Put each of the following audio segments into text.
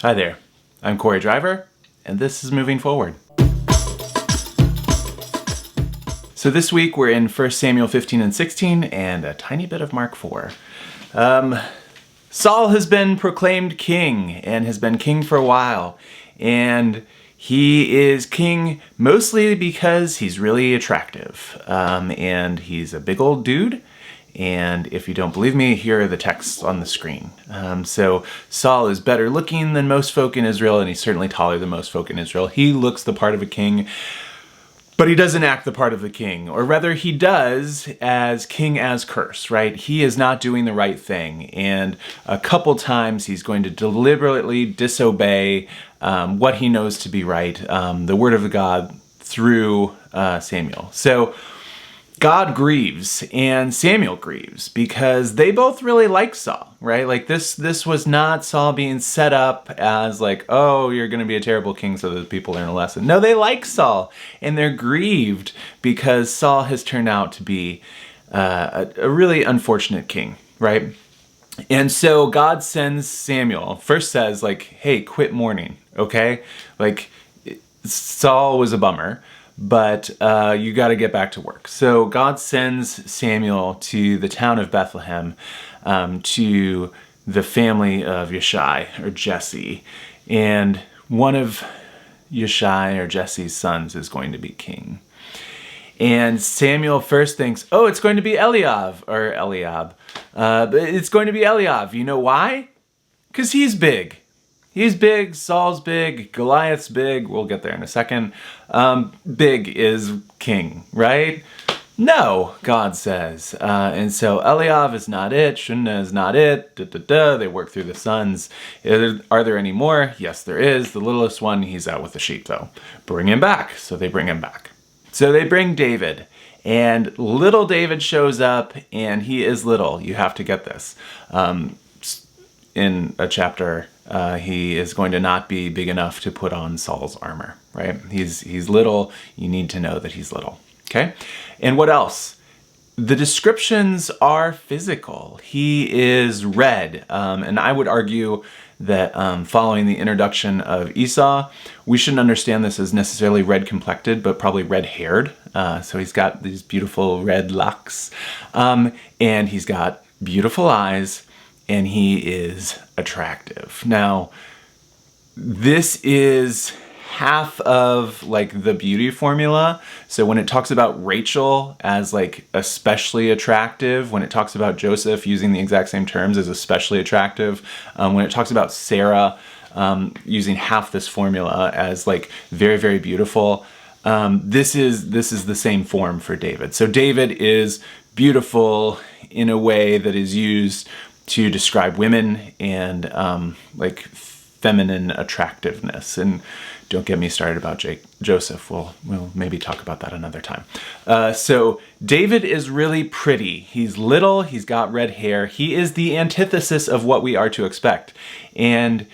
Hi there, I'm Corey Driver, and this is Moving Forward. So this week we're in 1 Samuel 15 and 16 and a tiny bit of Mark 4. Saul has been proclaimed king and has been king for a while, and he is king mostly because he's really attractive, and he's a big old dude. And if you don't believe me, here are the texts on the screen. So Saul is better looking than most folk in Israel, and he's certainly taller than most folk in Israel. He looks the part of a king, but he doesn't act the part of the king. Or rather, he does as king as curse, right? He is not doing the right thing. And a couple times he's going to deliberately disobey what he knows to be right, the word of God through Samuel. So God grieves and Samuel grieves because they both really like Saul, right? Like this was not Saul being set up as like, oh, you're going to be a terrible king so that people learn a lesson. No, they like Saul and they're grieved because Saul has turned out to be a really unfortunate king, right? And so God sends Samuel, first says like, hey, quit mourning, okay? Like Saul was a bummer, but you got to get back to work. So God sends Samuel to the town of Bethlehem, to the family of Yeshai or Jesse, and one of Yeshai or Jesse's sons is going to be king. And Samuel first thinks, oh, it's going to be Eliab. But it's going to be Eliab. You know why? Because he's big. He's big, Saul's big, Goliath's big, we'll get there in a second. Big is king, right? No, God says. And so Eliab is not it, Shunna is not it, They work through the sons. Are there any more? Yes, there is. The littlest one, he's out with the sheep though. Bring him back. So they bring him back. So they bring David. And little David shows up, and he is little. You have to get this. In a chapter, he is going to not be big enough to put on Saul's armor, right? He's little. You need to know that he's little, okay? And what else? The descriptions are physical. He is red, and I would argue that following the introduction of Esau, we shouldn't understand this as necessarily red complected, but probably red haired. So he's got these beautiful red locks, and he's got beautiful eyes, and he is attractive. Now, this is half of like the beauty formula. So when it talks about Rachel as like especially attractive, when it talks about Joseph using the exact same terms as especially attractive, when it talks about Sarah using half this formula as like very, very beautiful, this is the same form for David. So David is beautiful in a way that is used to describe women and like feminine attractiveness. And don't get me started about Joseph. We'll maybe talk about that another time. So David is really pretty. He's little, he's got red hair. He is the antithesis of what we are to expect. And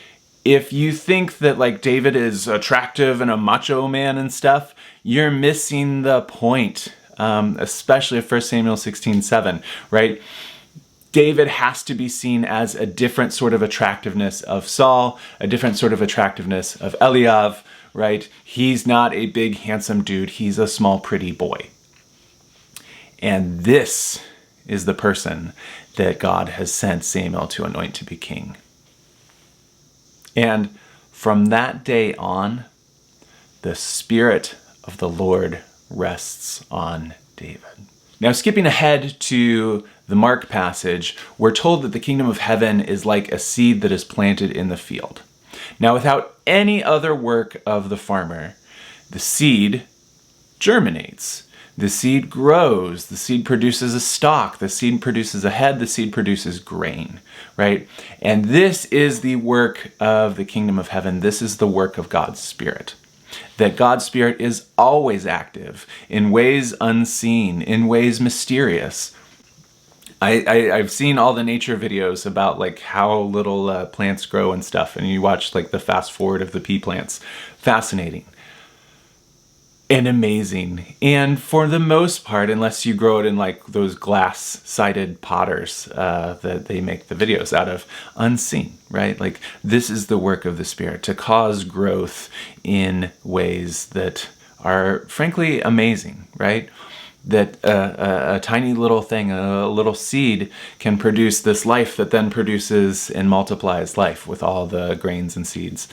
if you think that like David is attractive and a macho man and stuff, you're missing the point, especially of 1 Samuel 16:7, right? David has to be seen as a different sort of attractiveness of Saul, a different sort of attractiveness of Eliab, right? He's not a big, handsome dude. He's a small, pretty boy. And this is the person that God has sent Samuel to anoint to be king. And from that day on, the Spirit of the Lord rests on David. Now, skipping ahead to the Mark passage, we're told that the kingdom of heaven is like a seed that is planted in the field. Now, without any other work of the farmer, the seed germinates. The seed grows. The seed produces a stalk. The seed produces a head. The seed produces grain, right? And this is the work of the kingdom of heaven. This is the work of God's Spirit. That God's Spirit is always active in ways unseen, in ways mysterious. I've seen all the nature videos about like how little plants grow and stuff, and you watch like the fast forward of the pea plants. Fascinating. and amazing. And for the most part, unless you grow it in like those glass-sided potters that they make the videos out of, unseen, right? Like this is the work of the Spirit to cause growth in ways that are frankly amazing, right? That a tiny little thing, a little seed can produce this life that then produces and multiplies life with all the grains and seeds.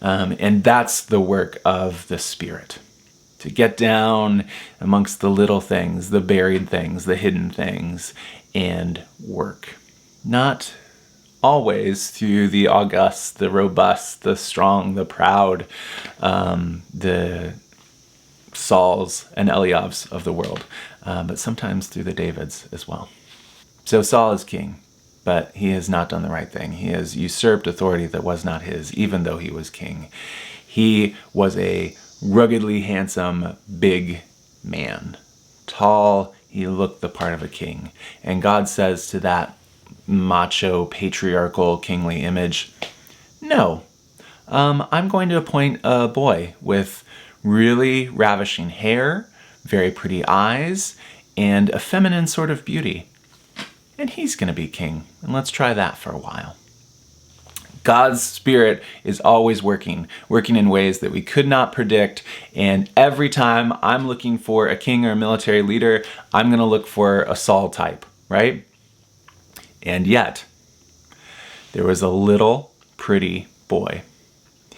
And that's the work of the Spirit. To get down amongst the little things, the buried things, the hidden things, and work. Not always through the august, the robust, the strong, the proud, the Sauls and Eliabs of the world, but sometimes through the Davids as well. So Saul is king, but he has not done the right thing. He has usurped authority that was not his, even though he was king. He was a ruggedly handsome, big man. Tall, he looked the part of a king. And God says to that macho, patriarchal, kingly image, no, I'm going to appoint a boy with really ravishing hair, very pretty eyes, and a feminine sort of beauty. And he's going to be king. And let's try that for a while. God's Spirit is always working in ways that we could not predict. And every time I'm looking for a king or a military leader, I'm going to look for a Saul type, right? And yet, there was a little pretty boy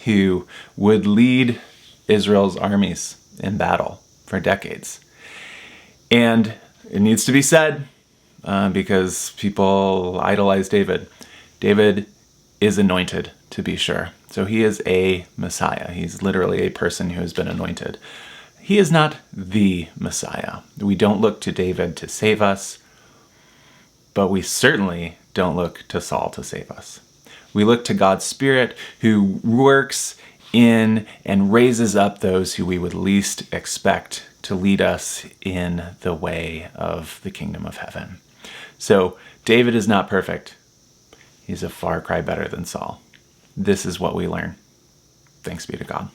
who would lead Israel's armies in battle for decades. And it needs to be said, because people idolize David. David is anointed, to be sure. So he is a Messiah. He's literally a person who has been anointed. He is not the Messiah. We don't look to David to save us, but we certainly don't look to Saul to save us. We look to God's Spirit who works in and raises up those who we would least expect to lead us in the way of the kingdom of heaven. So David is not perfect. He's a far cry better than Saul. This is what we learn. Thanks be to God.